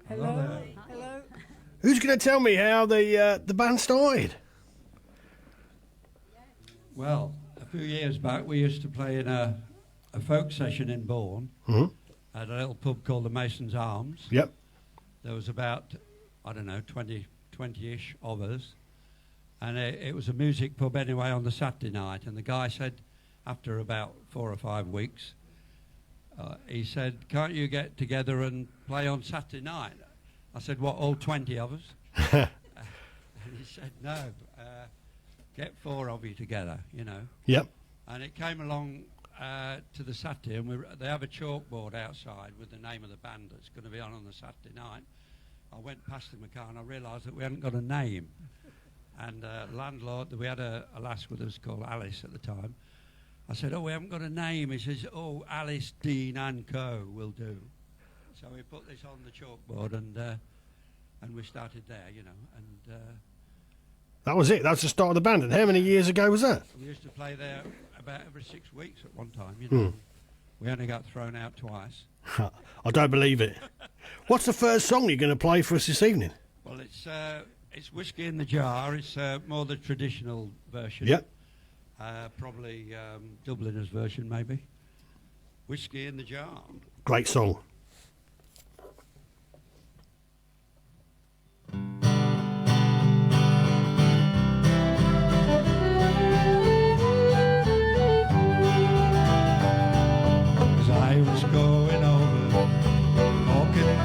Hello. Hello. Who's going to tell me how the band started? Well, a few years back, we used to play in a folk session in Bourne Mm-hmm. at a little pub called the Mason's Arms. Yep. There was about, 20-ish of us. And it was a music pub anyway on the Saturday night. And the guy said, after about 4 or 5 weeks, he said, can't you get together and play on Saturday night? I said, what, all 20 of us? And he said, no, get 4 of you together, Yep. And it came along to the Saturday, and they have a chalkboard outside with the name of the band that's going to be on the Saturday night. I went past the car and I realised that we hadn't got a name. And landlord, we had a lass with us called Alice at the time. I said, we haven't got a name. He says, Alice, Dean and Co. will do. So we put this on the chalkboard and we started there, and That was it. That was the start of the band. And how many years ago was that? we used to play there about every 6 weeks at one time, We only got thrown out twice. I don't believe it. What's the first song you're going to play for us this evening? Well, it's Whiskey in the Jar. It's more the traditional version. Yep. Probably Dubliner's version, maybe. Whiskey in the Jar. Great song. As I was going over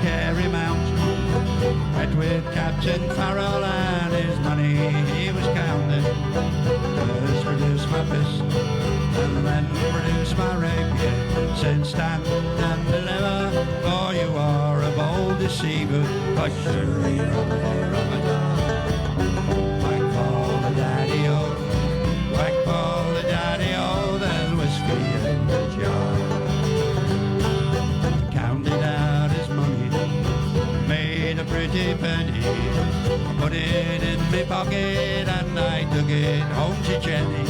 Carey Mountain, met with Captain Farrell and his money he was counting. First produced my pistol and then produced my rapier. Said stand and deliver, for you are a bold deceiver. But surely Ramadan, whack for the daddy-o, whack for the daddy-o, there's whiskey in the jar. Counted out his money, made a pretty penny, put it in my pocket and I took it home to Jenny.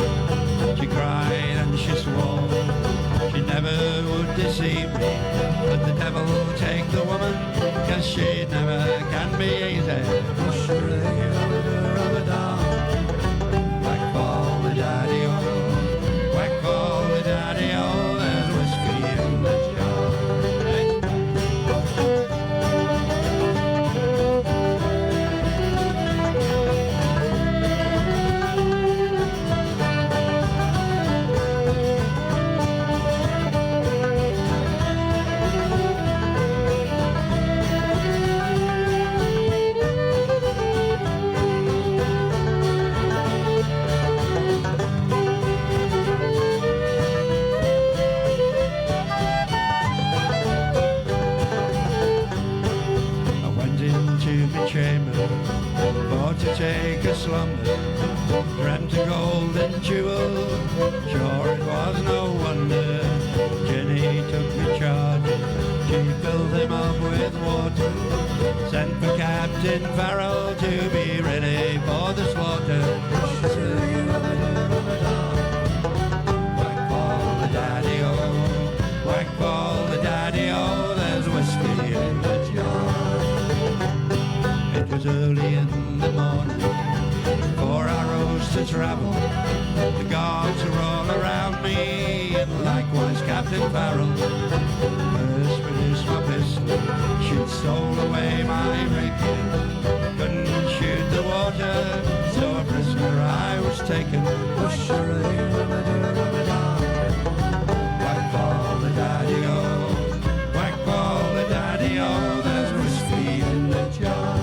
She cried and she swore she never would deceive me, but the devil take the woman, 'cause she never can be easy. Whack for the daddy-o, whack for the daddy-o, there's whiskey in the jar. To take a slumber, dreamt a golden jewel, sure it was no wonder. Jenny took me charge, she filled him up with water, sent for Captain Farrell to be ready for the slaughter. Whack for the daddy-o, whack for the daddy-o, there's whiskey in the jar. It was early in the morning, 4 hours to travel. The guards are all around me, and likewise Captain Farrell. First produced my pistol, she'd stole away my rapier. Couldn't shoot the water, so a prisoner I was taken. Whack for the daddy-o, whack for the daddy-o, there's whiskey in the jar.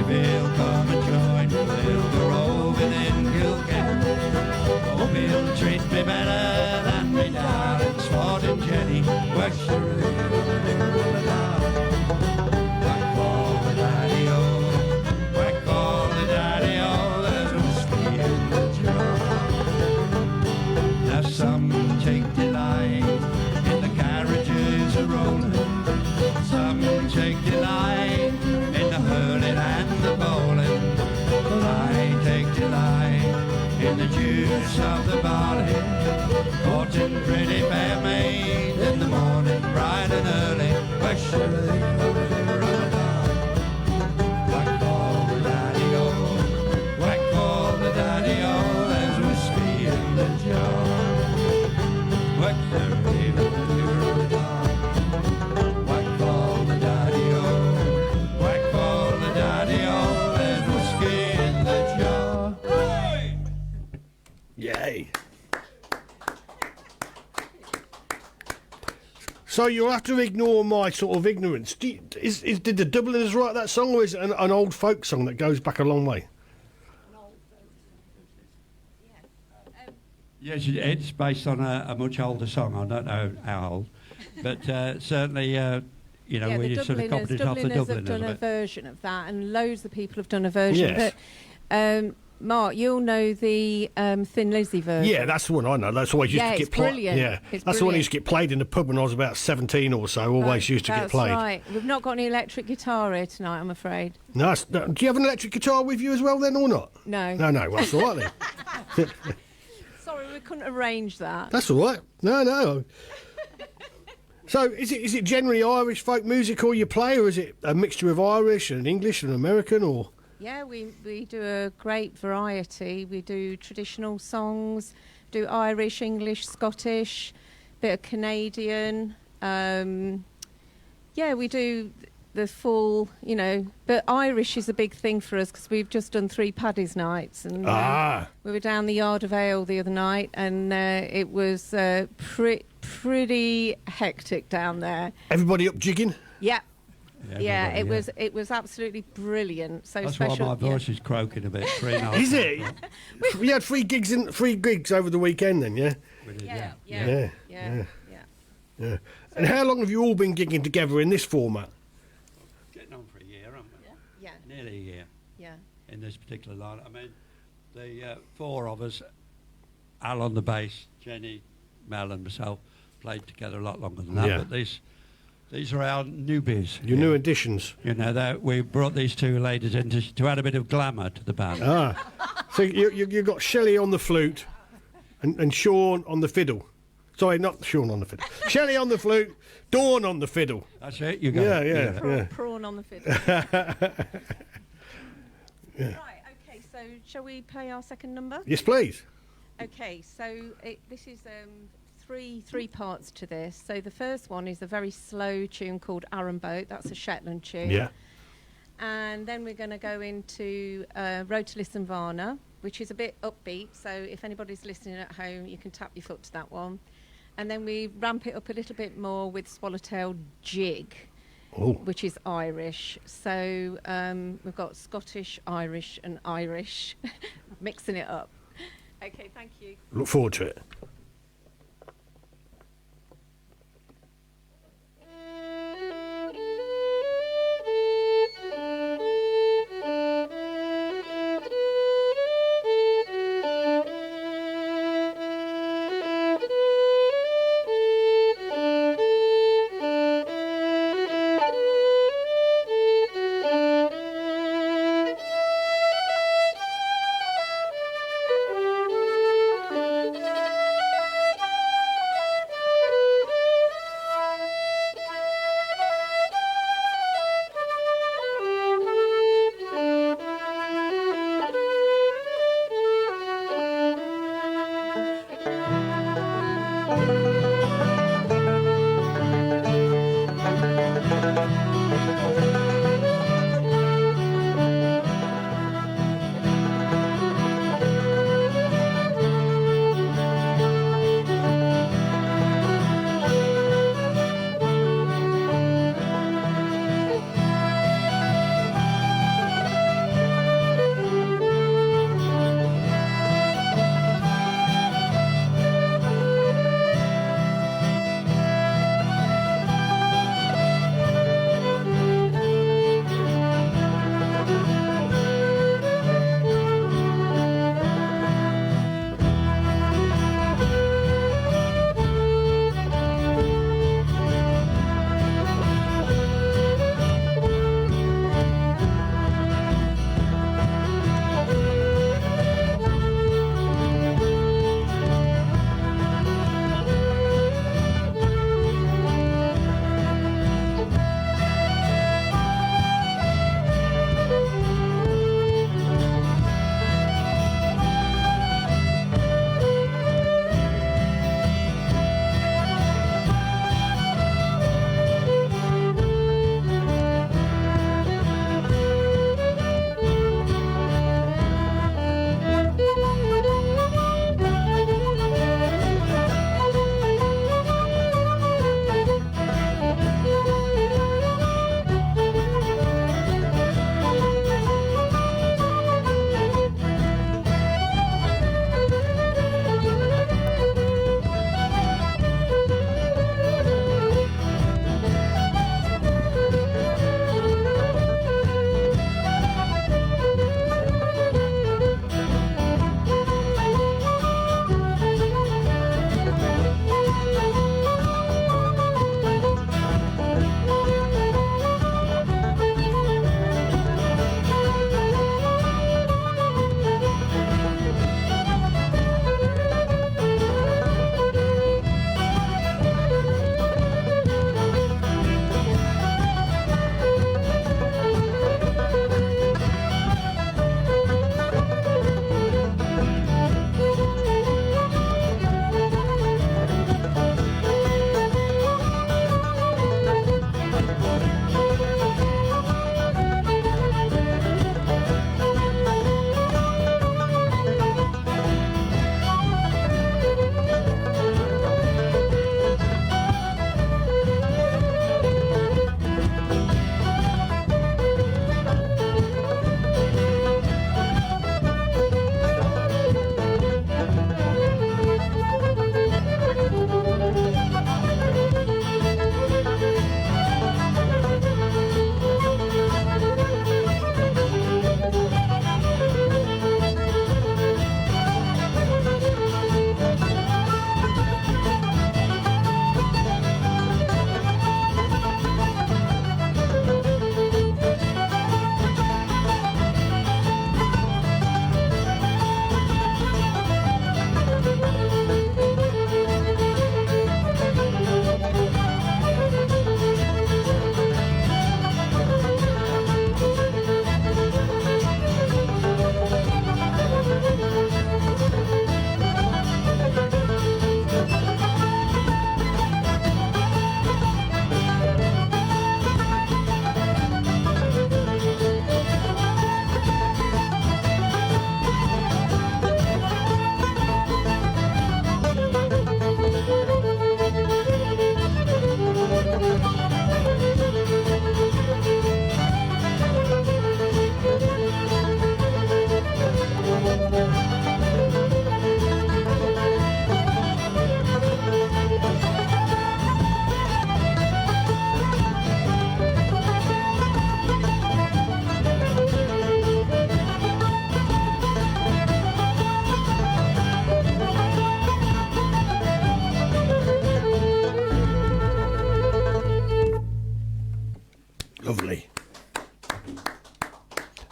if he'll come and join me, we'll go roving in Kilkenny. Hope he'll treat me better than me darling Spotted Jenny. Whack for the daddy-o, whack for the daddy-o, there's whiskey in the jar. Now some take delight in the carriages a-rolling, some take delight in the hurling and the bowling, but I take delight in the juice of the barley, courting pretty fair maid in the morning, bright and early. Whack for the daddy-o, whack for the daddy-o, there's whiskey in the jar. Whack for the daddy-o, whack for the daddy-o, there's whiskey in the jar. Yay. So you'll have to ignore my sort of ignorance. Did the Dubliners write that song, or is it an old folk song that goes back a long way? Yes, it's based on a much older song. I don't know how old, but certainly, you know, we sort of copied it off the Dubliners have done a a bit. version of that, and loads of people have done a version. Yes. But Mark, you'll know the Thin Lizzy version. Yeah, that's the one I know. That's always used to it's get played. brilliant. Yeah, It's that's the one that brilliant. used to get played in the pub when I was about 17 or so. Always used to get played. That's right. We've not got any electric guitar here tonight, I'm afraid. No, do you have an electric guitar with you as well then, or not? No. No, well, that's all right then. Sorry, we couldn't arrange that. That's all right. No. So, is it generally Irish folk music all you play, or is it a mixture of Irish and English and American, or? Yeah, we do a great variety. We do traditional songs, do Irish, English, Scottish, bit of Canadian. Yeah, we do the full, you know. But Irish is a big thing for us because we've just done 3 Paddy's nights. And we were down the Yard of Ale the other night, and it was pretty hectic down there. Everybody up jigging? Yeah. Yeah, everybody, it was absolutely brilliant. So That's special. why my voice is croaking a bit. Is it? You had 3 gigs over the weekend then, yeah? Yeah. Yeah. And how long have you all been gigging together in this format? Getting on for a year, haven't we? Yeah. Nearly a year Yeah. in this particular line. I mean, the 4 of us, Al on the bass, Jenny, Mel and myself, played together a lot longer than that. Yeah. But these are our newbies. Your new additions. You know, that we brought these 2 ladies in to add a bit of glamour to the band. So you got Shelley on the flute and Sean on the fiddle. Sorry, not Sean on the fiddle. Shelley on the flute, Dawn on the fiddle. That's it, you go. Yeah. Prawn on the fiddle. Right, okay, so shall we play our second number? Yes, please. Okay, so this is three parts to this. So the first one is a very slow tune called Arran Boat. That's a Shetland tune. Yeah. And then we're going to go into Road to Lissanvarna, which is a bit upbeat. So if anybody's listening at home, you can tap your foot to that one. And then we ramp it up a little bit more with Swallowtail Jig, which is Irish. So we've got Scottish, Irish and Irish, mixing it up. Okay, thank you. Look forward to it.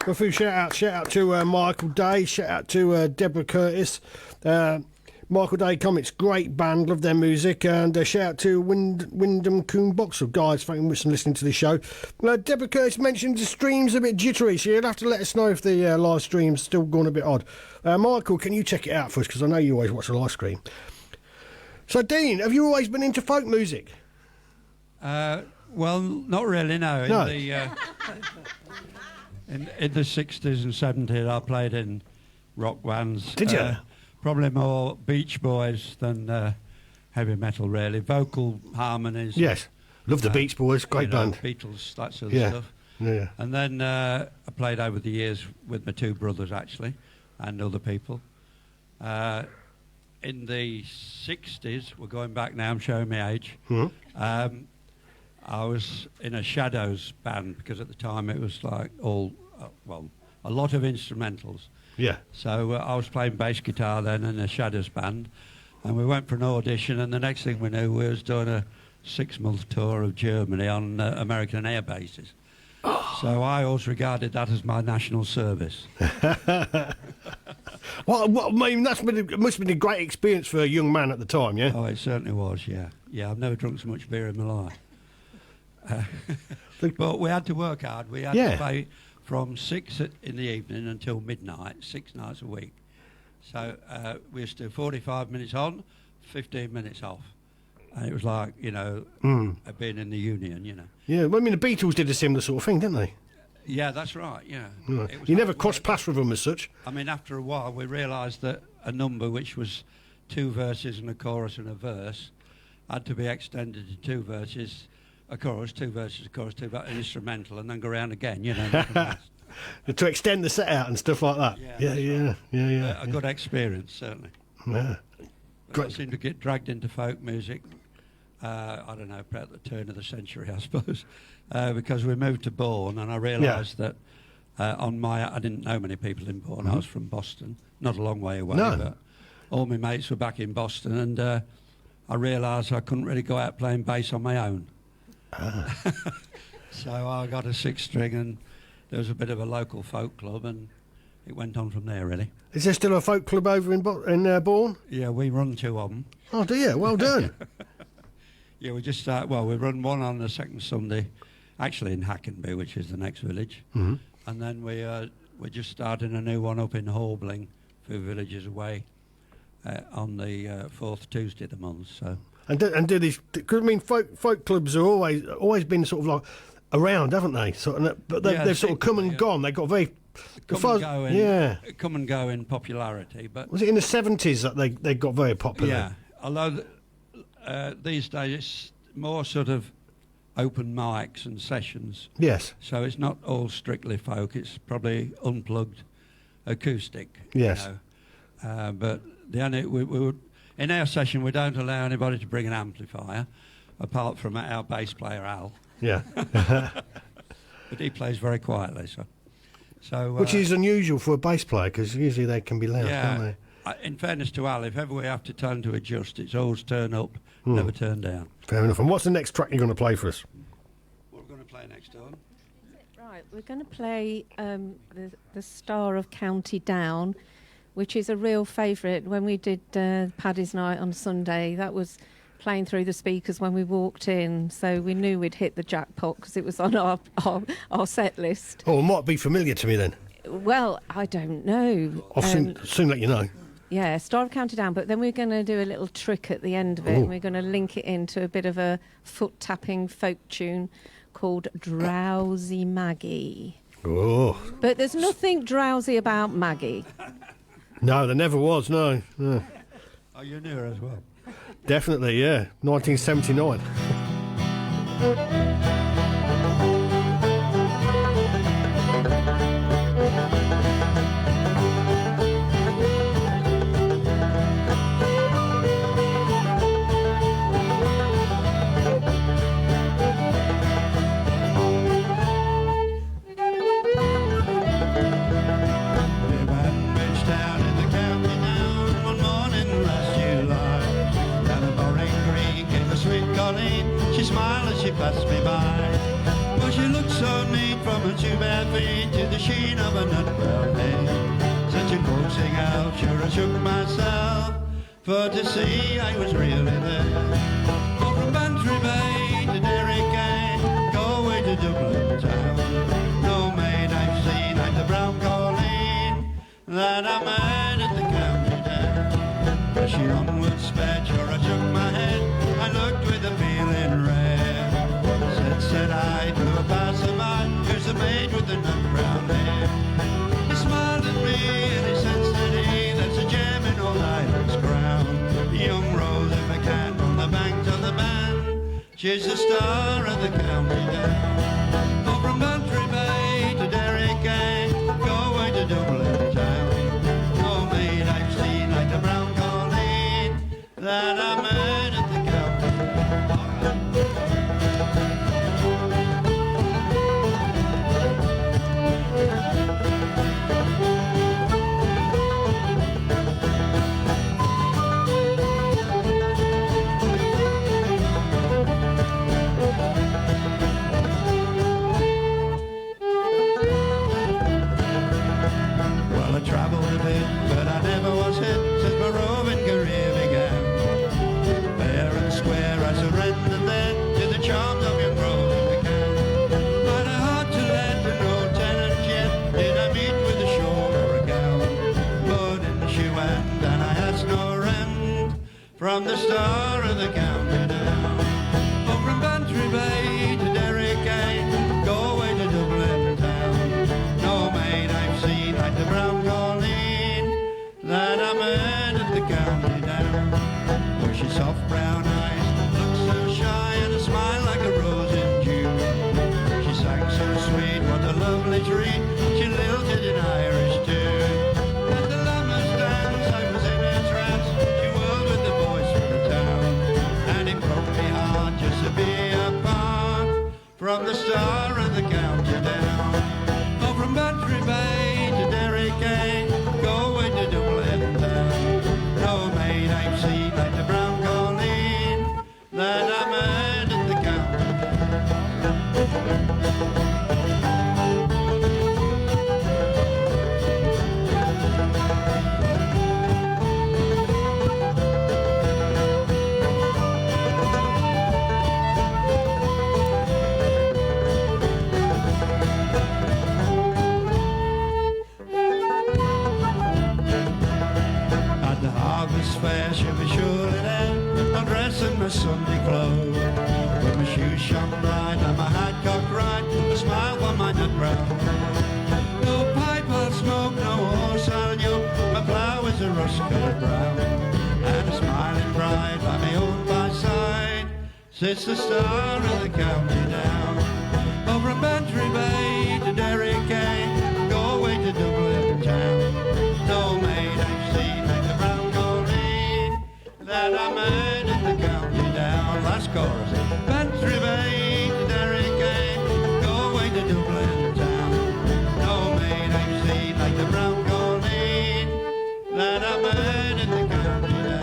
a few shout out to Michael Day, shout out to Deborah Curtis. Michael Day Comics, great band, love their music, and shout out to Wyndham Coon Boxer guys, thank you for listening to the show. Deborah Curtis mentioned the stream's a bit jittery, so you'll have to let us know if the live stream's still going a bit odd. Michael, can you check it out for us, because I know you always watch the live stream. So, Dean, have you always been into folk music? Well, not really, no. No. In the 60s and 70s, I played in rock bands. Did you? Probably more Beach Boys than heavy metal, really. Vocal harmonies. Yes. Love the Beach Boys, great band. Beatles, that sort of stuff. Yeah. And then I played over the years with my two brothers, actually, and other people. In the 60s, we're going back now, I'm showing my age. Mm-hmm. I was in a Shadows band, because at the time it was like all, a lot of instrumentals. Yeah. So I was playing bass guitar then in a Shadows band, and we went for an audition, and the next thing we knew, we was doing a 6-month tour of Germany on American air bases. So I always regarded that as my national service. Well, I mean, it must have been a great experience for a young man at the time, yeah? Oh, it certainly was, yeah. Yeah, I've never drunk so much beer in my life. But we had to work hard. We had to play from 6 in the evening until midnight, 6 nights a week. So we used to do 45 minutes on, 15 minutes off. And it was like, being in the union, Yeah, well, I mean, the Beatles did a similar sort of thing, didn't they? Yeah, that's right, yeah. You never crossed paths with them as such. I mean, after a while, we realised that a number which was 2 verses and a chorus and a verse had to be extended to 2 verses, a chorus, 2 verses, a chorus, 2 verses, an instrumental, and then go around again, To extend the set out and stuff like that. Yeah. A good experience, certainly. Yeah. I seem to get dragged into folk music, I don't know, about the turn of the century, I suppose, because we moved to Bourne, and I realised that I didn't know many people in Bourne. I was from Boston, not a long way away, but all my mates were back in Boston, and I realised I couldn't really go out playing bass on my own. So I got a 6-string, and there was a bit of a local folk club, and it went on from there, really. Is there still a folk club over in Bourne? Yeah, we run 2 of them. Oh, do you? Well done. Yeah, we just we run one on the second Sunday, actually in Hackenby, which is the next village. Mm-hmm. And then we're just starting a new one up in Horbling, a few villages away, on the 4th Tuesday of the month. So. And do these? Because I mean, folk clubs are always been sort of like around, haven't they? But they've sort of come and gone. They got very come and go in popularity. But was it in the 70s that they got very popular? Yeah, although these days it's more sort of open mics and sessions. Yes. So it's not all strictly folk. It's probably unplugged acoustic. Yes. But the only we would. In our session, we don't allow anybody to bring an amplifier, apart from our bass player, Al. Yeah. But he plays very quietly, so. Which is unusual for a bass player, because usually they can be loud, can't they? In fairness to Al, if ever we have to tell him to adjust, it's always turn up, never turn down. Fair enough. And what's the next track you're going to play for us? What we're going to play next time? Right, we're going to play the Star of County Down, which is a real favourite. When we did Paddy's Night on Sunday, that was playing through the speakers when we walked in, so we knew we'd hit the jackpot because it was on our set list. Oh, it might be familiar to me then. Well, I don't know. I'll soon let you know. Yeah, Star of County Down, but then we're going to do a little trick at the end of it, and we're going to link it into a bit of a foot-tapping folk tune called Drowsy Maggie. Oh. But there's nothing drowsy about Maggie. No, there never was, no. Oh, you knew her as well. Definitely, yeah. 1979. She smiled as she passed me by, but she looked so neat from her two bare feet to the sheen of a nut brown head. Such a coaxing out, sure I shook myself, for to see I was really there. Oh, from Bantry Bay to Derry Gate, go away to Dublin town. No maid I've seen like the brown Colleen that I met at the county down. As she onward sped, sure I shook my head, I looked with a feeling rare. Said I to a passerby, here's a maid with the nut brown hair. He smiled at me and he said steady, that's a gem in all Ireland's crown. Young Rose if I can on the banks of the band, she's the star of the county down. Oh, from Bantry Bay to Derry Gate, go away to Dublin town. No maid I've seen like the brown Colleen that I met at the county down. Travelled a bit, but I never was hit since my roving career began. Fair and square I surrendered then to the charms of young Rosie McCann. But I had to let the no tenant yet, did I meet with a shawl or a gown. But in she went and I asked no rent from the star of the county down. Oh, from Bantry Bay to Derry Gate, go away to Dublin town. No maid I've seen like the brown that I met at the county down. Where she's soft brown eyes, looks so shy, and a smile like a rose in June. She sang so sweet, what a lovely treat, she lilted in Irish tune. At the Lammers dance, I was in a trance, she whirled with the boys from the town. And it broke me heart just to be apart from the star of the county down. Oh, from Bantry Bay to Derry Gate, go away to Dublin town. No maid I've seen like the brown Colleen that I met at the county fair, she'll be surely there. I'll dress in my Sunday clothes, with my shoes shone bright and my hat cocked right, a smile for my nut brown. No pipe I'll smoke, no horse I'll yoke, my plough is a rust-coloured brown. And a smiling bride by my own by side sits the star of the county down. Oh, from Bantry Bay to Derry Gate, go away to Dublin town. No maid I've seen like the brown that I met at the county down. Last chorus. Bantry Bay to Derry Gate, go away to Dublin town. No maid I've seen like the brown Colleen that I met at the county down.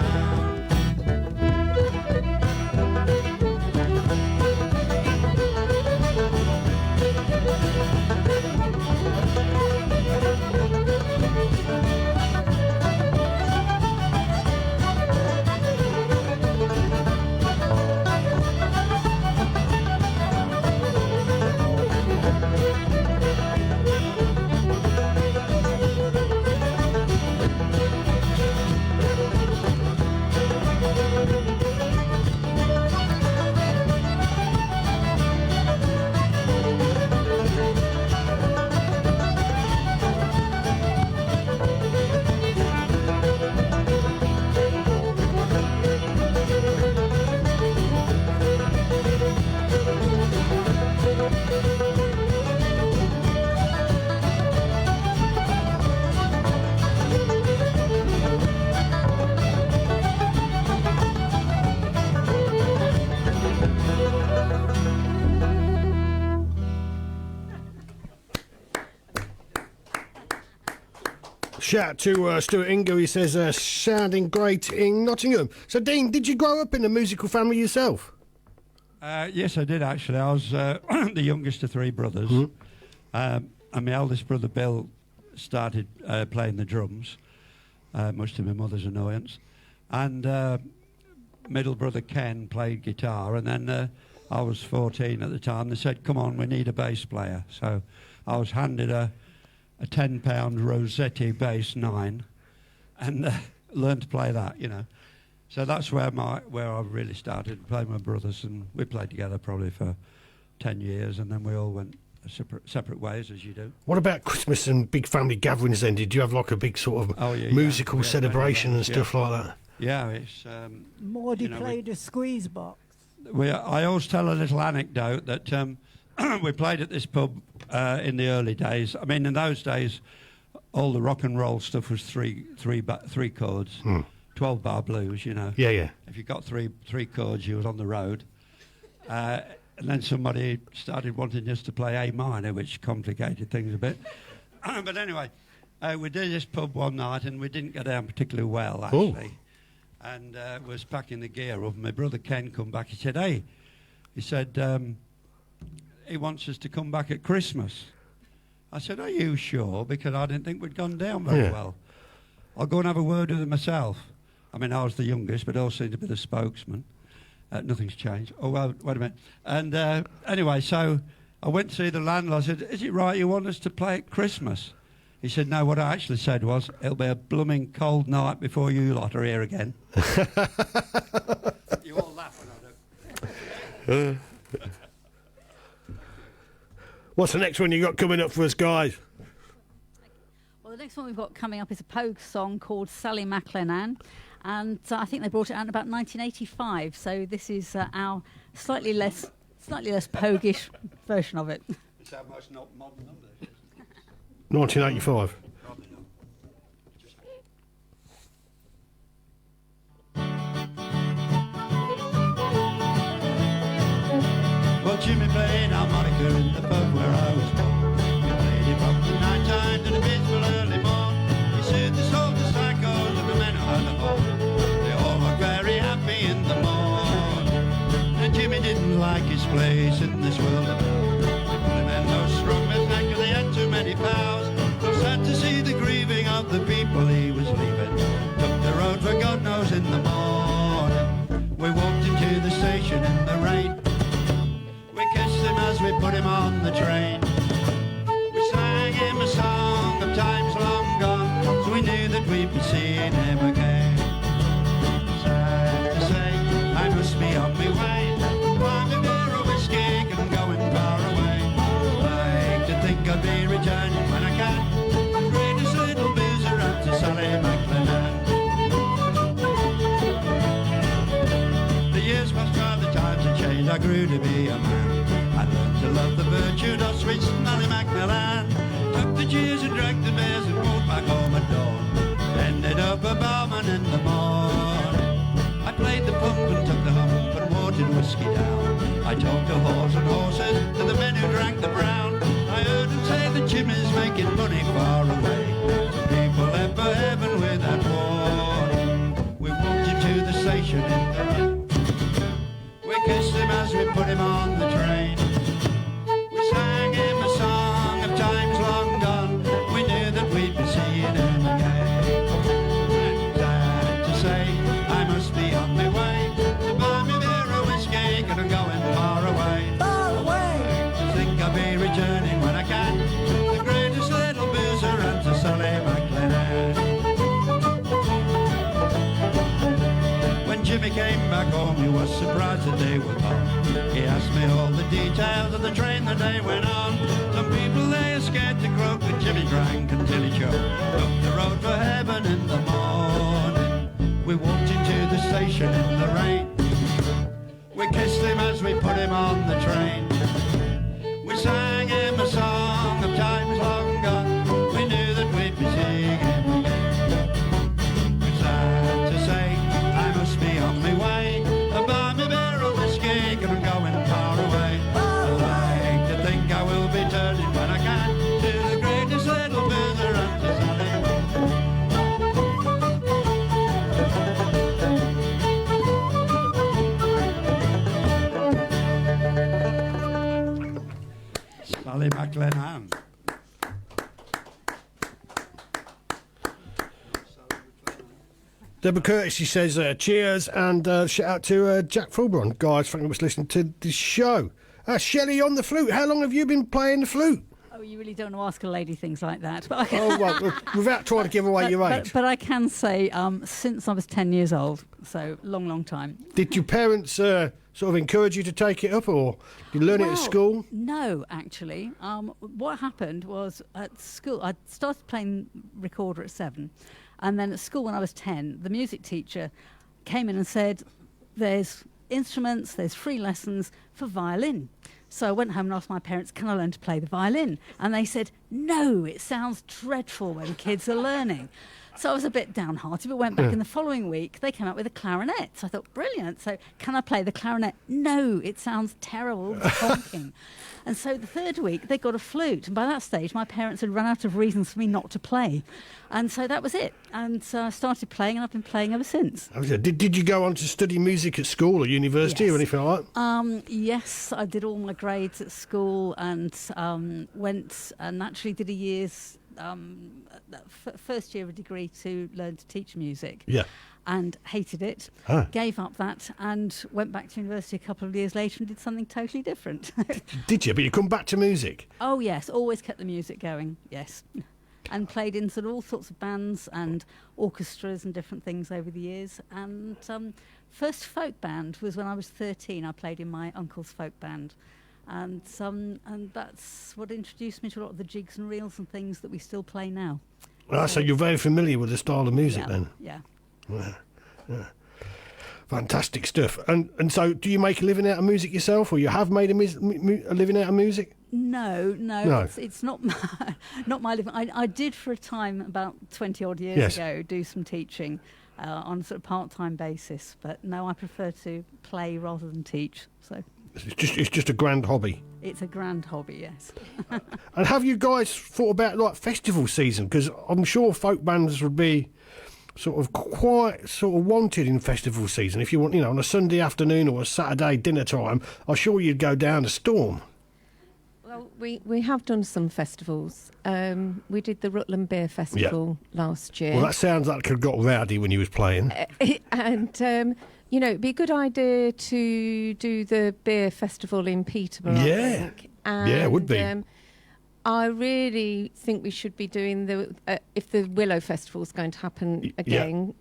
Shout to Stuart Ingo. He says, sounding great in Nottingham. So, Dean, did you grow up in a musical family yourself? Yes, I did, actually. I was the youngest of three brothers. and my eldest brother Bill started playing the drums, much to my mother's annoyance, and middle brother Ken played guitar, and then I was 14 at the time. They said, come on, we need a bass player. So I was handed a 10-pound Rossetti bass 9 and learned to play that, you know. So that's where I really started playing with my brothers, and we played together probably for 10 years, and then we all went separate ways, as you do. What about Christmas and big family gatherings then? Did you have like a big sort of musical celebration and stuff like that? Yeah, it's... Maudie played a squeeze box. I always tell a little anecdote that we played at this pub in the early days. I mean, in those days, all the rock and roll stuff was three chords, 12-bar blues, you know. Yeah, yeah. If you got three chords, you was on the road. And then somebody started wanting us to play A minor, which complicated things a bit. But anyway, we did this pub one night, and we didn't go down particularly well, actually. Ooh. And was packing the gear up, and my brother Ken come back. He said, hey, he wants us to come back at Christmas. I said, are you sure? Because I didn't think we'd gone down very well. I'll go and have a word with him myself. I mean, I was the youngest, but I also seemed to be the spokesman. Nothing's changed. Oh, well, wait a minute. And anyway, so I went to see the landlord. I said, is it right you want us to play at Christmas? He said, no, what I actually said was, it'll be a blooming cold night before you lot are here again. You all laugh when I do. What's the next one you got coming up for us, guys? Well, the next one we've got coming up is a Pogue song called Sally McLennan. And I think they brought it out in about 1985. So this is our slightly less Pogue-ish version of it. It's our most not modern number. 1985. Well, Jimmy played harmonica in the pub where I was born. We played it from the night time to the peaceful early morn. He said the soldiers, psychos, and the men who had the horn, they all were very happy in the morn. And Jimmy didn't like his place in this world of ours. The men no strong men like they had too many pals. So sad to see the grieving of the people he was leaving. Took the road for God knows in the morning. We walked into the station in the rain. We kissed him as we put him on the train. We sang him a song of times long gone, so we knew that we'd be seeing him again. Sad to say, I must be on my way. I'm a beer of whiskey and going far away. Like to think I'll be returning when I can. The greatest little boozer up to Sally McLennan. The years passed by, the times had changed, I grew to be a man. I learned to love the virtue of sweet Sally McLennan. Took the cheers and drank the beers and walked back home at dawn. Ended up a barman in the morning. I played the pump and took the hump and watered whiskey down. I talked to horse and horses, to the men who drank the brown. I heard them say that Jimmy's making money far away. Some people left for heaven without warning. We walked into the station in the rain. We kissed him as we put him on the train. We sang him a song of times long gone. We knew that we'd be seeing him again. Sad to say, I must be on my way. To buy me beer or whiskey, and I'm going far away. Far away! I think I'll be returning when I can. The greatest little boozer and to Sally McLennan. When Jimmy came back home, he was surprised that they were gone. He asked me all the details of the train the day went on. Some people they are scared to croak, but Jimmy drank until he choked. Took the road for heaven in the morning. We walked into the station in the rain. We kissed him as we put him on the train. We sang him a song of times long gone. We knew that we'd be seeing him again. It's sad to say, I must be on my way. I buy me beer or whiskey, and I'm going far away. I like to think I will be turning when I can to the greatest little boozer Deborah Curtis, she says, cheers, and shout out to Jack Fulbron. Guys, thank you much for listening to the show. Shelley on the flute. How long have you been playing the flute? Oh, you really don't want to ask a lady things like that. But Oh, well, without trying to give away your age. but I can say since I was 10 years old, so long time. Did your parents sort of encourage you to take it up, or did you learn it at Well, school? No, actually. What happened was at school, I started playing recorder at 7. And then at school when I was 10, the music teacher came in and said, there's instruments, there's free lessons for violin. So I went home and asked my parents, can I learn to play the violin? And they said, no, it sounds dreadful when kids are learning. So I was a bit downhearted, but went back. And the following week, they came up with a clarinet. So I thought, brilliant. So can I play the clarinet? No, it sounds terrible, honking. And so the third week, they got a flute. And by that stage, my parents had run out of reasons for me not to play. And so that was it. And so I started playing, and I've been playing ever since. Did you go on to study music at school or university Yes. or anything like that? Yes, I did all my grades at school and went and actually did a year's first year of a degree to learn to teach music. Yeah. And hated it, gave up that, and went back to university a couple of years later and did something totally different. Did you? But you come back to music? Oh yes, always kept the music going. Yes, and played in sort of all sorts of bands and orchestras and different things over the years. And first folk band was when I was 13. I played in my uncle's folk band. And that's what introduced me to a lot of the jigs and reels and things that we still play now. So you're very familiar with the style of music then? Yeah. Yeah. Fantastic stuff. And so do you make a living out of music yourself, or you have made a living out of music? No. No. It's not not my living. I did for a time about 20 odd years ago do some teaching on a sort of part-time basis, but no, I prefer to play rather than teach. So It's just a grand hobby. it's a grand hobby, yes. And have you guys thought about like festival season? Because I'm sure folk bands would be sort of quite sort of wanted in festival season. If you want, on a Sunday afternoon or a Saturday dinner time, I'm sure you'd go down to Storm. Well, we have done some festivals. We did the Rutland Beer Festival last year. Well, that sounds like it got rowdy when you was playing. And, it'd be a good idea to do the beer festival in Peterborough, Yeah. I think. Yeah, it would be. I really think we should be doing if the Willow Festival's going to happen again.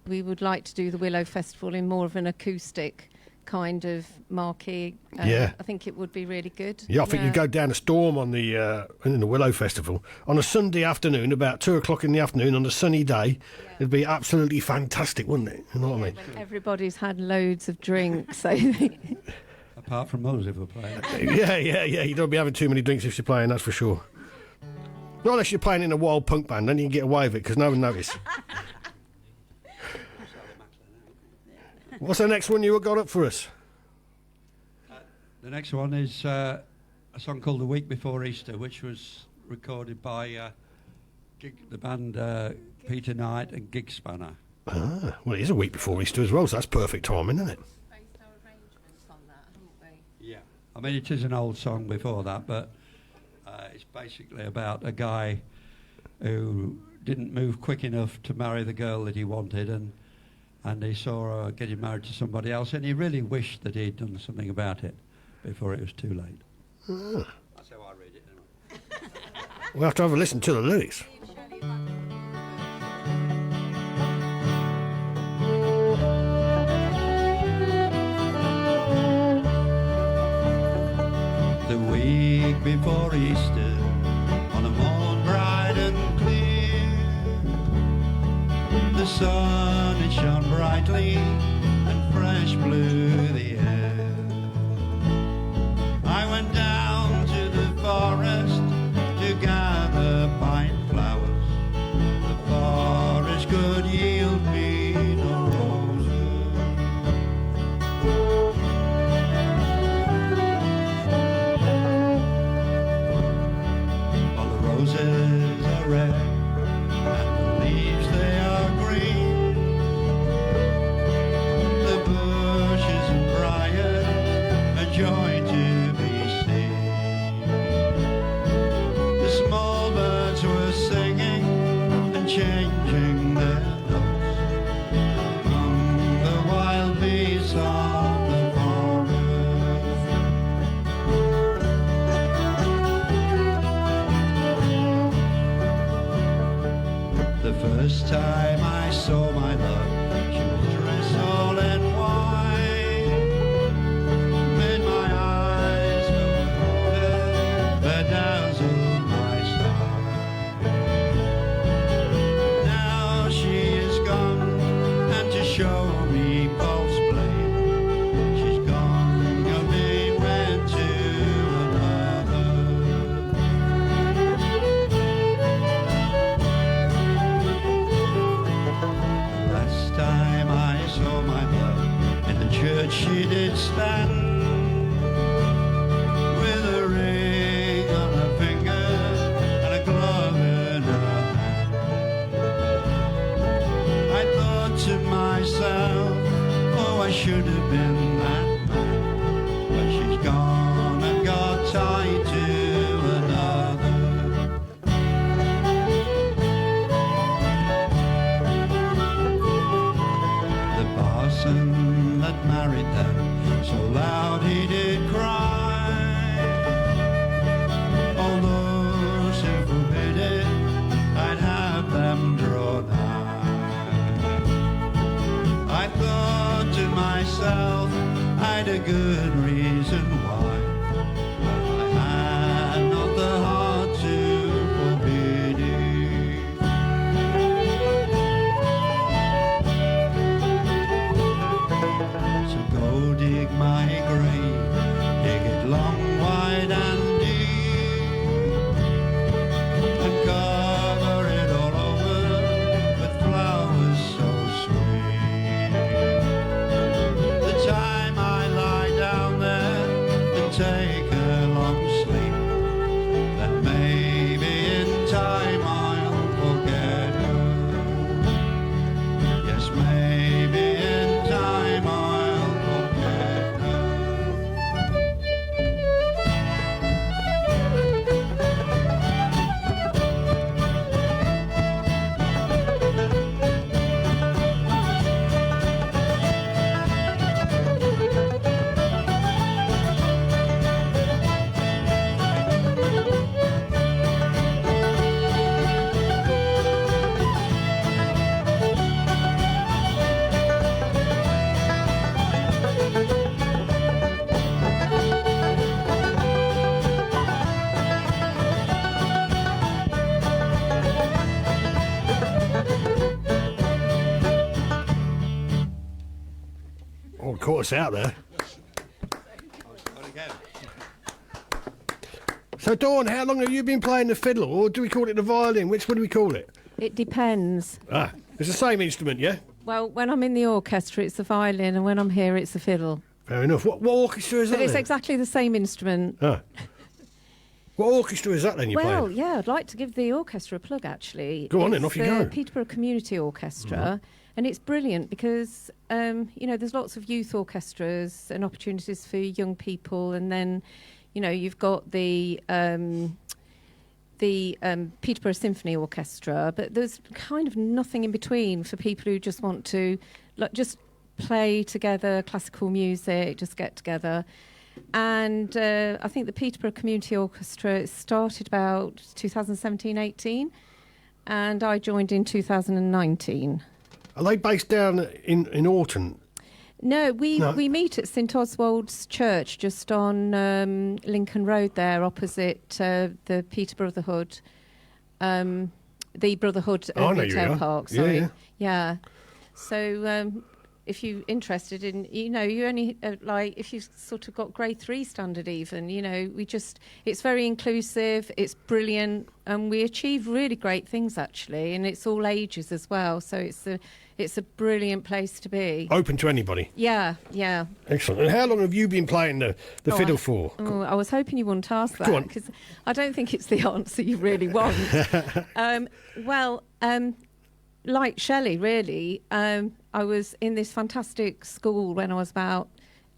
We would like to do the Willow Festival in more of an acoustic kind of marquee. I think it would be really good. Yeah, I think you go down to Storm on in the Willow Festival on a Sunday afternoon, about 2:00 in the afternoon on a sunny day. It'd be absolutely fantastic, wouldn't it? You know what I mean? When everybody's had loads of drinks. So Apart from us, if we're playing. Yeah. You don't be having too many drinks if you're playing, that's for sure. Not unless you're playing in a wild punk band, then you can get away with it because no one knows. What's the next one you got up for us? The next one is a song called The Week Before Easter, which was recorded by the band Peter Knight and Gig Spanner. Well, it is a week before Easter as well, so that's perfect timing, isn't it? Yeah. I mean, it is an old song before that, but it's basically about a guy who didn't move quick enough to marry the girl that he wanted, and he saw her getting married to somebody else, and he really wished that he'd done something about it before it was too late. That's how I read it anyway. We'll have to have a listen to the lyrics. The week before Easter, on a morn bright and clear, the sun it shone brightly and fresh blew the air. I went down to the forest to gather pine flowers. The forest could yield me no roses. All the roses are red and the leaves they are green. The bushes and briars are joy to be seen. The small birds were singing and changing their notes. first time I saw my love, she was dressed all in white. Made my eyes go water, bedazzled my sight. Now she is gone, and to show me false blame, she's gone and me went to another. Last time I saw my love in the church, she did stand with a ring on her finger and a glove in her hand. I thought to myself, oh, I should have been that man, but she's gone and got tied to another. The parson that married them, so loud he did cry. All those who forbid it, I'd have them draw nigh. I thought to myself, I'd a good reason why, but I had not the heart to forbid it. So go dig my grave, dig it long, wide and deep, and cover it all over with flowers so sweet. The time I lie down there and take a long sleep, then maybe in time I'll forget her. Yes, maybe in time I'll forget her. Oh, caught us out there. So, Dawn, how long have you been playing the fiddle, or do we call it the violin? Which one do we call it? It depends. Ah, it's the same instrument, yeah? Well, when I'm in the orchestra, it's the violin, and when I'm here, it's the fiddle. Fair enough. What orchestra is But that it's then? exactly the same instrument. Ah. What orchestra is that then you're Well, playing? yeah, I'd like to give the orchestra a plug, actually. Go on then, It's off you the go. Peterborough Community Orchestra, and it's brilliant because, there's lots of youth orchestras and opportunities for young people, and then, you've got the Peterborough Symphony Orchestra, but there's kind of nothing in between for people who just want to just play together, classical music, just get together. And I think the Peterborough Community Orchestra started about 2017-18, and I joined in 2019. Are they based down in Orton? No, we No. meet at St Oswald's Church, just on Lincoln Road there, opposite the Peter Brotherhood, the Brotherhood Oh, I know you Retail are. Park. Yeah, Sorry, yeah. yeah. So if you're interested in, you only if you've sort of got grade 3 standard even, it's very inclusive, it's brilliant, and we achieve really great things actually, and it's all ages as well. So it's a brilliant place to be. Open to anybody. Yeah. Excellent. And how long have you been playing the fiddle for? Oh, I was hoping you wouldn't ask Go that on. because I don't think it's the answer you really want. Like Shelley, really, I was in this fantastic school when I was about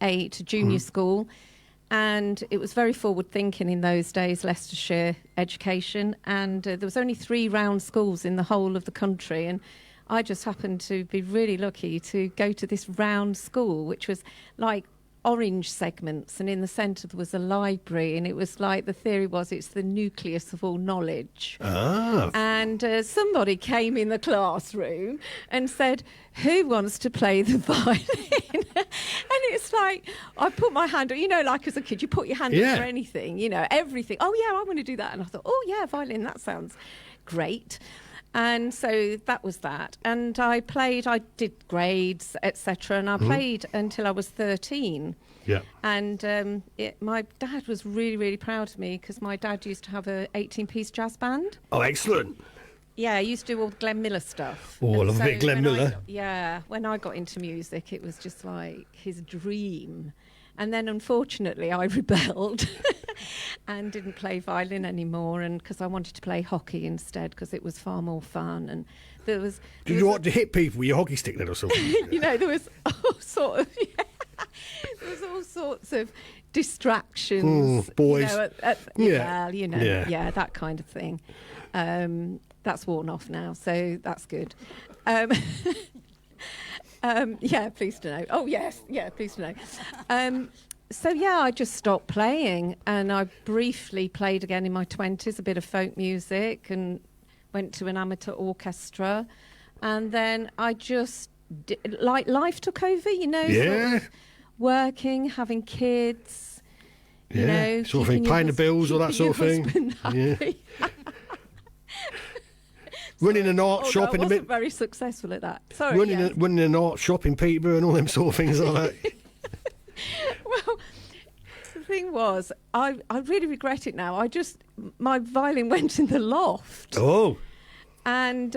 8, junior school, and it was very forward thinking in those days, Leicestershire education, and there was only 3 round schools in the whole of the country, and I just happened to be really lucky to go to this round school, which was like orange segments, and in the centre there was a library, and it was like the theory was it's the nucleus of all knowledge. Ah. And And somebody came in the classroom and said, "Who wants to play the violin?" And it's like, I put my hand up, you know, like as a kid, you put your hand up for anything, you know, everything. Oh, yeah, I want to do that. And I thought, oh, yeah, violin, that sounds great. And so that was that. And I did grades, etc. And I played until I was 13. Yeah. And my dad was really, really proud of me because my dad used to have a 18-piece jazz band. Oh, excellent. Yeah, I used to do all the Glenn Miller stuff. Oh, I And love a bit of Glenn when Miller. when I got into music, it was just like his dream. And then, unfortunately, I rebelled and didn't play violin anymore, and because I wanted to play hockey instead, because it was far more fun. And there was. Did you want to hit people with your hockey stick then or something? You know, there was all sort of. There was all sorts of distractions. Boys. You know, Yeah. that kind of thing. That's worn off now, so that's good. Yeah, pleased to know. Oh, yes. Yeah, pleased to know. So, yeah, I just stopped playing, and I briefly played again in my 20s, a bit of folk music, and went to an amateur orchestra. And then I just, like, life took over, you know, sort of working, having kids, you know. Sort of thing, paying the bills, all that sort of thing. Yeah. Running an art shop in I the wasn't very successful at that. Sorry. running an art shop in Peterborough and all them sort of things like that. Well, the thing was, I really regret it now. My violin went in the loft. Oh. And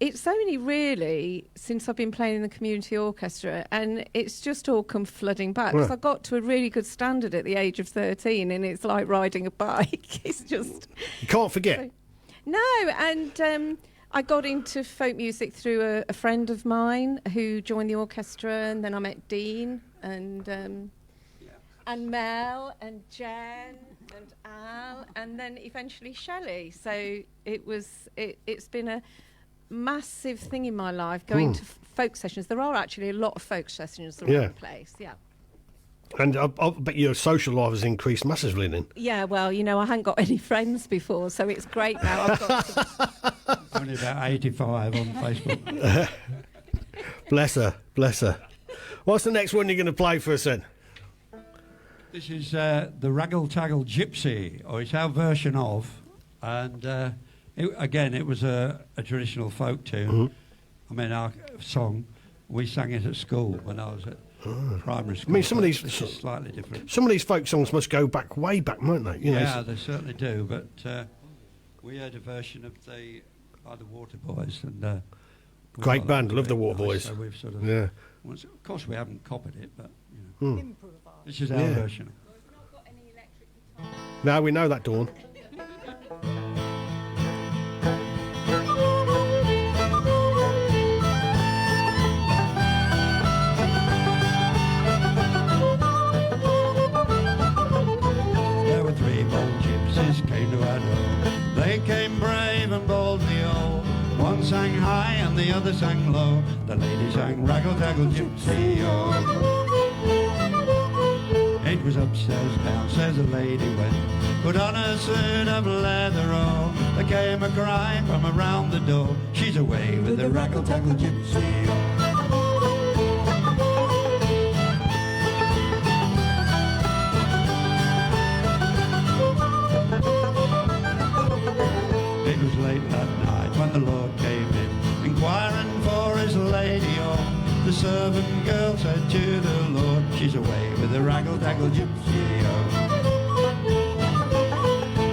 it's only really since I've been playing in the community orchestra, and it's just all come flooding back. Because I got to a really good standard at the age of 13, and it's like riding a bike. It's just... You can't forget. No, and I got into folk music through a friend of mine who joined the orchestra, and then I met Dean and Mel and Jen and Al, and then eventually Shelley. So it's been a massive thing in my life going to folk sessions. There are actually a lot of folk sessions around the place. Yeah. And I bet your social life has increased massively then. Yeah, well, you know, I hadn't got any friends before, so it's great now. I've got some... Only about 85 on Facebook. Bless her. What's the next one you're going to play for us then? This is the Raggle Taggle Gypsy, or it's our version of, and it was a traditional folk tune. I mean, our song, we sang it at school when I was at primary school. I mean, some of these slightly different. Some of these folk songs must go back way back, won't they? You know, they certainly do. But we had a version of by the Waterboys, and great band. Love the Waterboys. So we've sort of of course, we haven't copied it, but you know, this is our version. It's not got any electric guitar. Now we know that, Dawn. They came brave and boldly, oh. One sang high and the other sang low. The lady sang Raggle Taggle Gypsy, oh. It was upstairs, downstairs the lady went, put on a suit of leather, oh. There came a cry from around the door, she's away with the Raggle Taggle Gypsy, oh. Late that night when the Lord came in, inquiring for his lady, oh. The servant girl said to the Lord, she's away with the Raggle Taggle Gypsy, oh.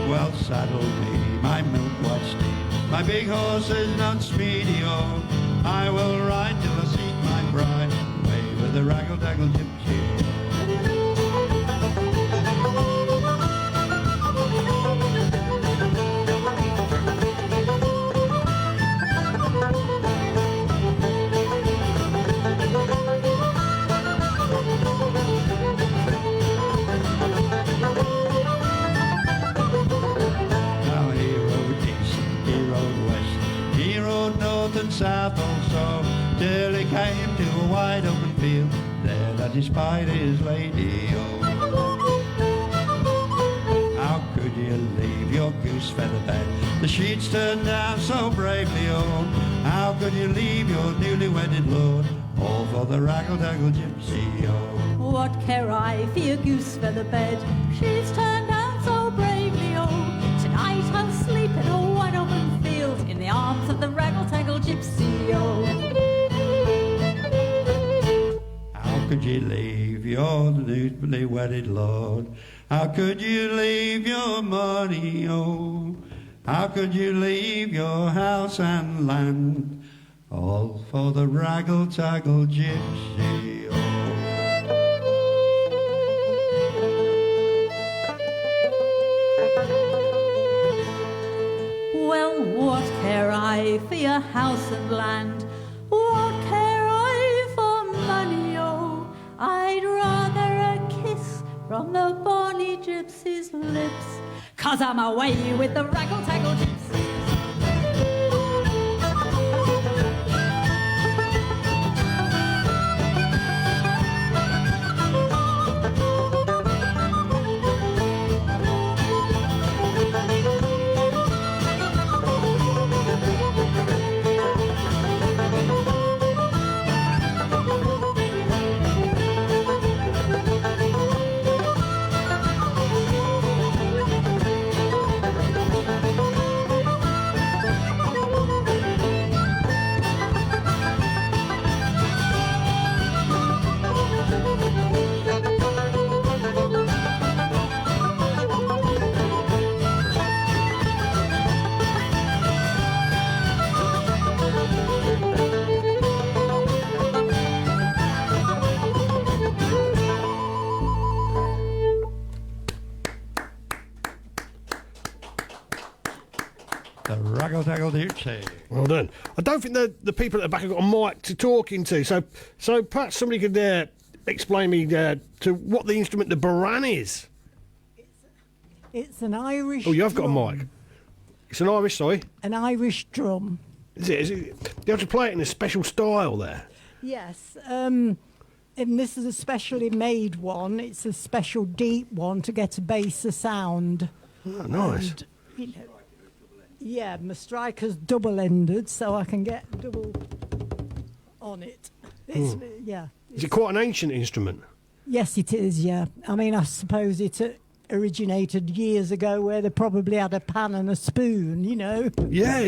Well, saddle me, my milk white steed, my big horse is not speedy, oh. I will ride till I see my bride, away with the Raggle Taggle Gypsy, oh. South also, till he came to a wide open field, there that he spied his lady, oh. How could you leave your goose feather bed? The sheets turned down so bravely, oh, how could you leave your newly wedded lord, all for the raggle-taggle gypsy, oh? What care I for your goose feather bed? She's turned down so bravely, oh. Tonight I'll sleep in a wide open field in the arms of the raggle-taggle gypsy, oh. How could you leave your newly wedded lord? How could you leave your money, oh? How could you leave your house and land, all for the raggle-taggle gypsy, oh? Well, what care I for your house and land? What care I for money, oh? I'd rather a kiss from the bonny gypsy's lips, 'cause I'm away with the raggle-taggle gypsy. The raggle-taggle gypsy. Well done. I don't think the people at the back have got a mic to talk into, so perhaps somebody could explain me to what the instrument the baran is. It's an Irish. Oh, you have got a drum. mic. It's an Irish, sorry. An Irish drum. Is it? You have to play it in a special style there. Yes. And this is a specially made one. It's a special deep one to get a bass sound. Oh, nice. And, you know, yeah, my striker's double-ended, so I can get double on it. It's, yeah. Is it quite an ancient instrument? Yes, it is, yeah. I mean, I suppose it originated years ago where they probably had a pan and a spoon, you know. Yeah.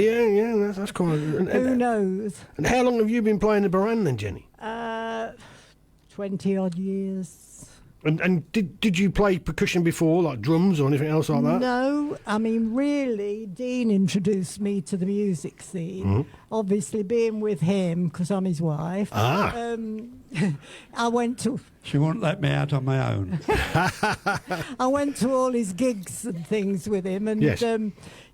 That's quite. Who knows? And how long have you been playing the baran then, Jenny? 20-odd years. And did you play percussion before, like drums or anything else like that? No, I mean, really, Dean introduced me to the music scene. Mm-hmm. Obviously, being with him, because I'm his wife. Ah. I went to She won't let me out on my own. I went to all his gigs and things with him, and Yes.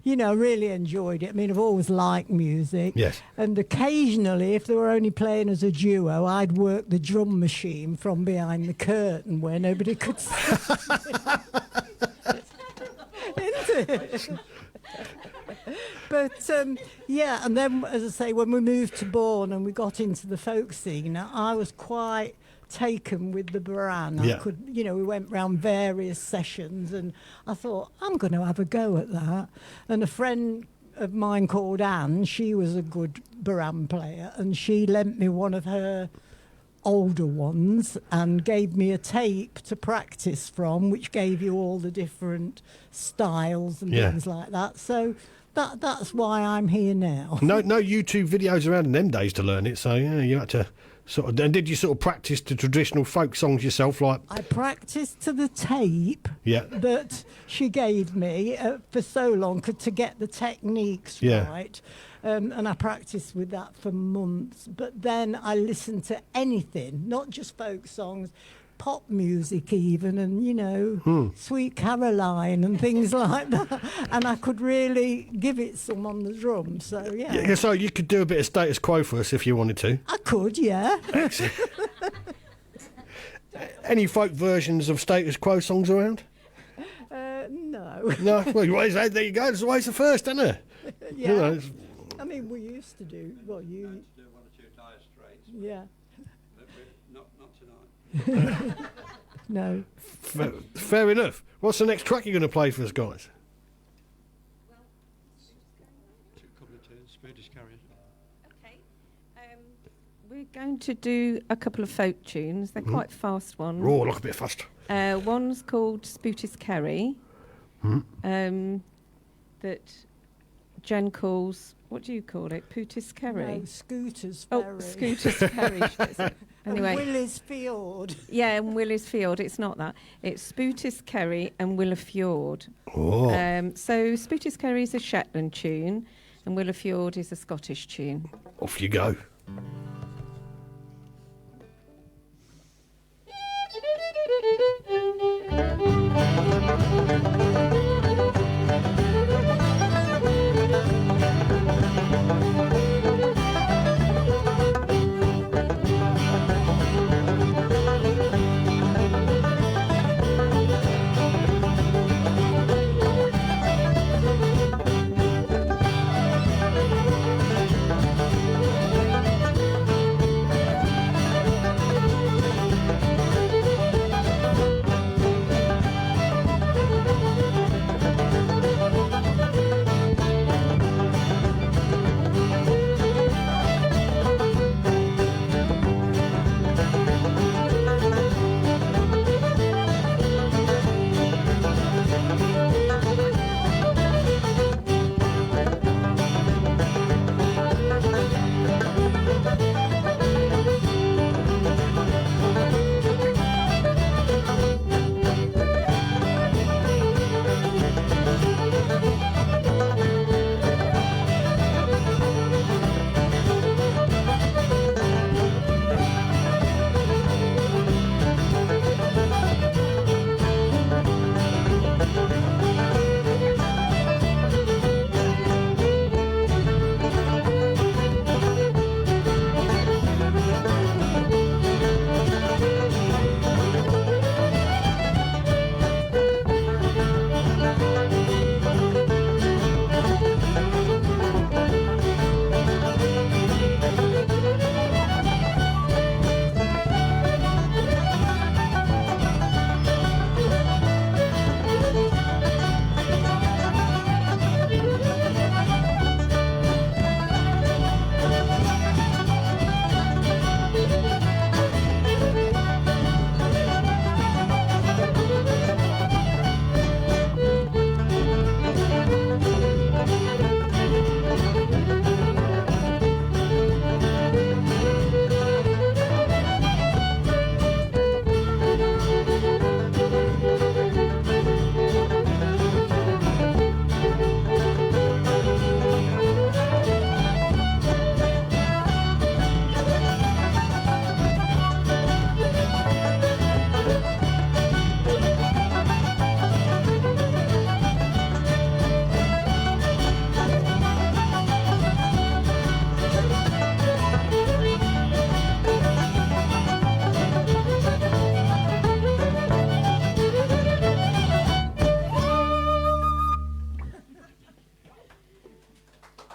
you know, really enjoyed it. I mean, I've always liked music. Yes. And occasionally, if they were only playing as a duo, I'd work the drum machine from behind the curtain where nobody could see. Isn't it? But yeah, and then, as I say, when we moved to Bourne and we got into the folk scene, I was quite taken with the baran. Yeah. I could, you know, we went round various sessions, and I thought, I'm going to have a go at that. And a friend of mine called Anne, she was a good baran player, and she lent me one of her older ones and gave me a tape to practice from, which gave you all the different styles and Yeah. things like that. So that's why I'm here now. No YouTube videos around in them days to learn it, so yeah, you had to sort of. And did you sort of practice the traditional folk songs yourself, like? I practiced to the tape Yeah. that she gave me for so long to get the techniques Yeah. right. And I practiced with that for months. But then I listened to anything, not just folk songs, pop music even, and, you know, Sweet Caroline and things like that. And I could really give it some on the drum. So, Yeah, so you could do a bit of Status Quo for us if you wanted to. I could, yeah. Any folk versions of Status Quo songs around? No. No. Well, there you go. It's always the first, isn't it? Yeah. You know, it's- I mean, we used to do, well, you, do one or two Dire Straits, yeah. not tonight. No. fair enough. What's the next track you're going to play for us, guys? Spootish Carrier. Okay. We're going to do a couple of folk tunes. They're quite fast ones. Oh, look a bit fast. One's called Spootis Kerry. That Jen calls, what do you call it? Pootis Kerry? No, Scooters Oh, Ferry. Scooters Ferry. Anyway. And Willis Fiord. Yeah, and Willis Fiord. It's not that. It's Spootis Kerry and Willa Fjord. Oh. So Spootis Kerry is a Shetland tune and Willa Fjord is a Scottish tune. Off you go.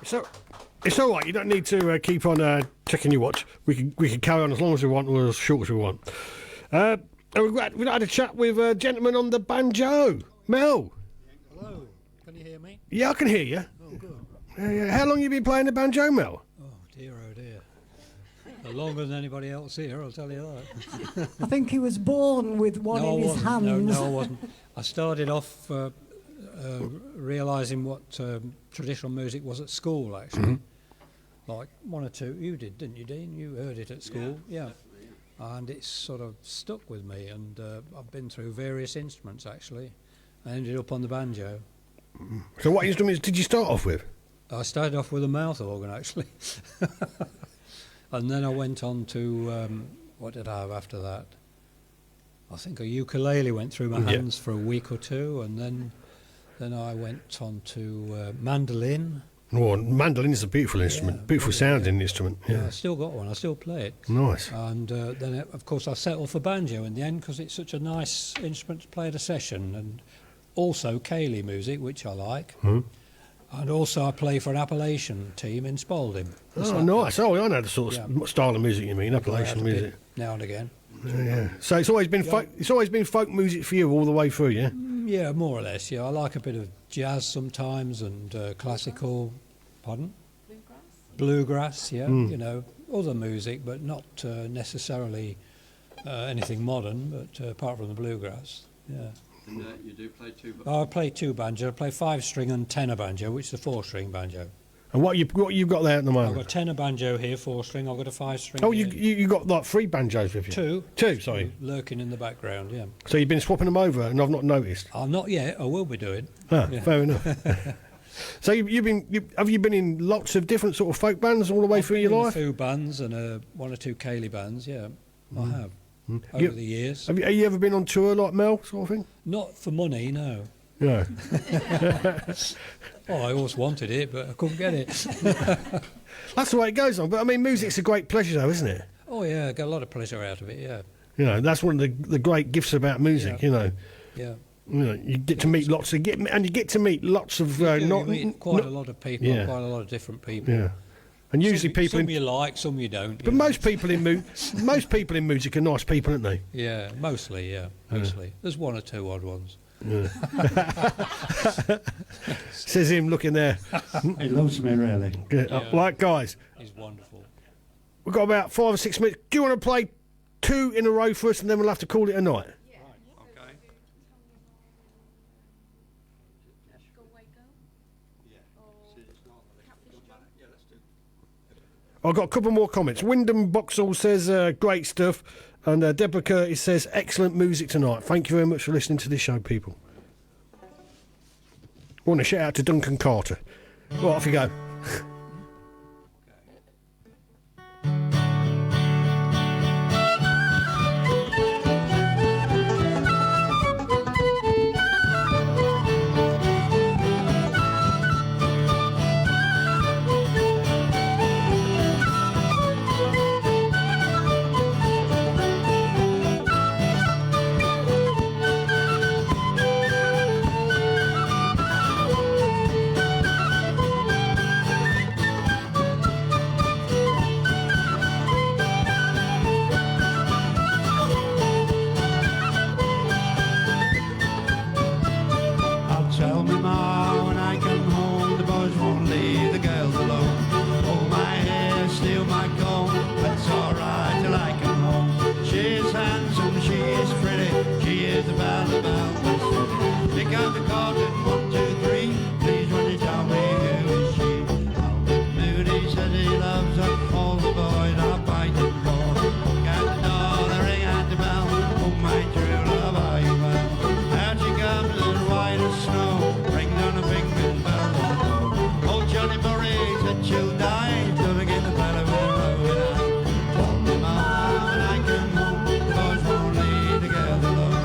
So it's all right. You don't need to keep on checking your watch. We can carry on as long as we want or as short as we want. And we've had a chat with a gentleman on the banjo, Mel. Hello, can you hear me? Yeah, I can hear you. Oh, good. How long have you been playing the banjo, Mel? Oh dear. Longer than anybody else here, I'll tell you that. I think he was born with one No, in I his wasn't. hands. No, I wasn't. I started off realising what traditional music was at school, actually. Like one or two, you did, didn't you, Dean? You heard it at school, yeah. And it's sort of stuck with me, and I've been through various instruments, actually. I ended up on the banjo. So what instruments did you start off with? I started off with a mouth organ, actually. And then I went on to, what did I have after that? I think a ukulele went through my hands for a week or two, and then I went on to mandolin. Oh, mandolin is a beautiful instrument, beautiful sounding instrument. Yeah, I still got one, I still play it. Nice. And then, of course, I settled for banjo in the end because it's such a nice instrument to play at a session, and also Cayley music, which I like. And also I play for an Appalachian team in Spalding. Oh, nice. Oh, I know the sort of style of music you mean, Appalachian music. Now and again. Yeah. So it's always been folk. It's always been folk music for you all the way through, yeah. Yeah, more or less. Yeah, I like a bit of jazz sometimes and classical. Pardon? bluegrass, you know, other music, but not necessarily anything modern, but apart from the bluegrass, yeah. And you do play two. I play two banjos. I play 5-string and tenor banjo, which is a 4-string banjo. And what you got there at the I've moment? got a tenor banjo here, 4-string. I've got a 5-string. Oh, here. you got like 3 banjos with you? Two, sorry. Lurking in the background, yeah. So you've been swapping them over, and I've not noticed. Not yet. I will be doing. Ah, Yeah. fair enough. So have you been in lots of different sort of folk bands all the way through Been your in life? a few bands and 1 or 2 Ceilidh bands, yeah. I have. Over You- the years. Have you ever been on tour like Mel, sort of thing? Not for money, no. No. Oh, I always wanted it, but I couldn't get it. That's the way it goes on. But I mean, music's a great pleasure, though, isn't it? Oh, yeah, I got a lot of pleasure out of it, yeah. You know, that's one of the great gifts about music. Yeah. You know, Yeah. you get to meet lots of and you get to meet lots of You do, not you meet quite not- a lot of people, Yeah. quite a lot of different people. yeah. And usually some, people, some you like, some you don't. but you know. most people in music are nice people, aren't they? Yeah, mostly, yeah, mostly. There's 1 or 2 odd ones. Says him looking there. He loves me, really. Yeah. Right, guys, He's wonderful. we've got about 5 or 6 minutes. Do you want to play 2 in a row for us, and then we'll have to call it a night? Okay. I've got a couple more comments. Wyndham Boxall says, great stuff. And Deborah Curtis says, excellent music tonight. Thank you very much for listening to this show, people. I want to shout out to Duncan Carter. Right, off you go. I'll tell me ma when I come home, the boys won't leave the girls alone. Hold my hair, steal my comb, that's alright till I come home. She is handsome, she is pretty, she is the belle of the city. Pick out the cotton, 1, 2, 3, please when you tell me who is she. Albert Moody says he loves her, all the boys are fighting for her. Got the door, the ring at the bell, oh my true love, are you well? Out she comes as white as snow, rings on her fingers, bells on the door. Old Johnny Murray said she'll die, gonna get the fella with her over now. Tell me ma when I come home, the boys won't leave the girls alone.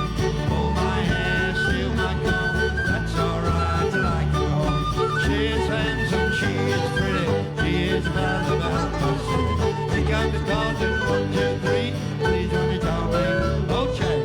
Hold my hair, steal my comb, that's alright till I come home. She is handsome, she is pretty, she is a belle of the city. Pick out the cotton, 1, 2, 3, please when you tell me, oh Jay.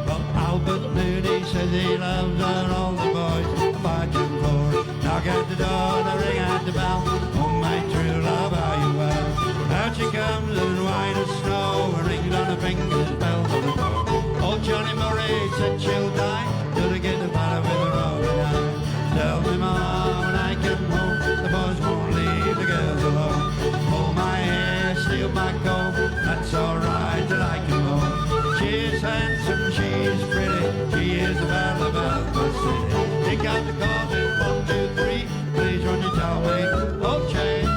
Well, Albert Moody says he loves her, all the boys are fighting for her. Knock at the door, the ring at the bell. Oh, my true love, are you well? Out she comes as white as snow, her rings on her fingers, bells on the door. Old Johnny Murray said she'll die, till they get the fella with her over now. Tell me, ma, when I come home, the boys won't leave the girls alone. Hold my hair, steal my comb, that's alright till I come home. She is handsome, she is pretty, she is the belle of the city. Take out the cotton, 1, 2, 3, please run you tell me, oh Jane.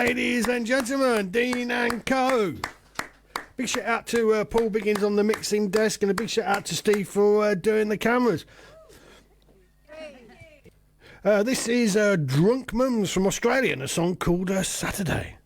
ladies and gentlemen, Dean and Co. Big shout out to Paul Biggins on the mixing desk, and a big shout out to Steve for doing the cameras. This is Drunk Mums from Australia, and a song called Saturday.